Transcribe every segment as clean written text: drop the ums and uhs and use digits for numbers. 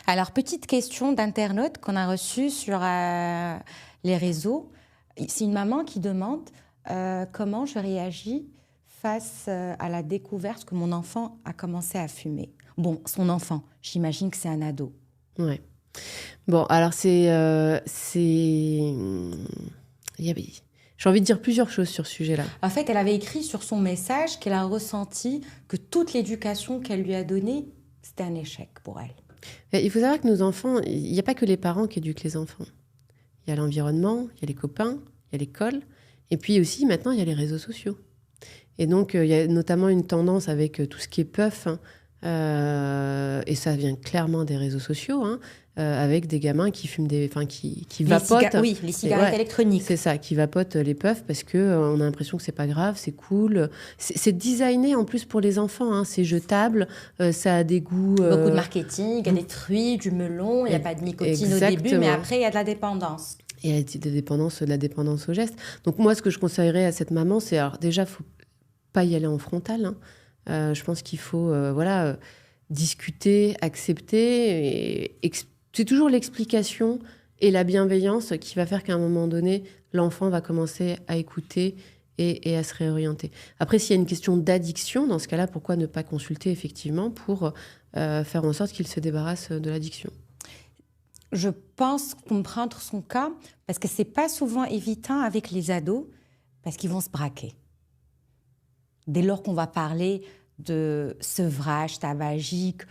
Alors, petite question d'internaute qu'on a reçue sur les réseaux. C'est une maman qui demande comment je réagis face à la découverte que mon enfant a commencé à fumer. Bon, son enfant, j'imagine que c'est un ado. Ouais. Bon, alors j'ai envie de dire plusieurs choses sur ce sujet-là. En fait, elle avait écrit sur son message qu'elle a ressenti que toute l'éducation qu'elle lui a donnée, c'était un échec pour elle. Et il faut savoir que nos enfants, il n'y a pas que les parents qui éduquent les enfants. Il y a l'environnement, il y a les copains, il y a l'école, et puis aussi maintenant il y a les réseaux sociaux. Et donc il y a notamment une tendance avec tout ce qui est puff, et ça vient clairement des réseaux sociaux, avec des gamins qui fument qui vapotent. Oui, les cigarettes électroniques. C'est ça, qui vapotent les puffs parce que on a l'impression que c'est pas grave, c'est cool. C'est designé en plus pour les enfants, c'est jetable, ça a des goûts. Beaucoup de marketing, il y a des truies, du melon, il n'y a pas de nicotine au début, mais après il y a de la dépendance. Et il y a de la dépendance au geste. Donc moi, ce que je conseillerais à cette maman, c'est alors déjà, faut pas y aller en frontal. Je pense qu'il faut discuter, accepter. C'est toujours l'explication et la bienveillance qui va faire qu'à un moment donné, l'enfant va commencer à écouter et à se réorienter. Après, s'il y a une question d'addiction, dans ce cas-là, pourquoi ne pas consulter effectivement pour faire en sorte qu'il se débarrasse de l'addiction ? Je pense comprendre son cas parce que c'est pas souvent évident avec les ados parce qu'ils vont se braquer. Dès lors qu'on va parler de sevrage tabagique,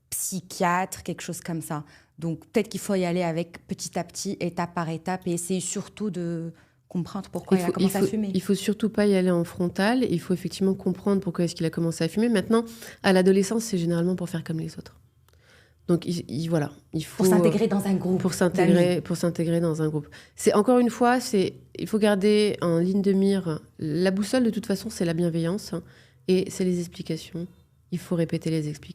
psychiatre, quelque chose comme ça. Donc peut-être qu'il faut y aller avec petit à petit, étape par étape et essayer surtout de comprendre pourquoi il a commencé à fumer. Il faut surtout pas y aller en frontal. Il faut effectivement comprendre pourquoi est-ce qu'il a commencé à fumer. Maintenant, à l'adolescence, c'est généralement pour faire comme les autres. Donc voilà, il faut... Pour s'intégrer dans un groupe. Pour s'intégrer dans un groupe. C'est, encore une fois, il faut garder en ligne de mire... La boussole, de toute façon, c'est la bienveillance et c'est les explications. Il faut répéter les explications.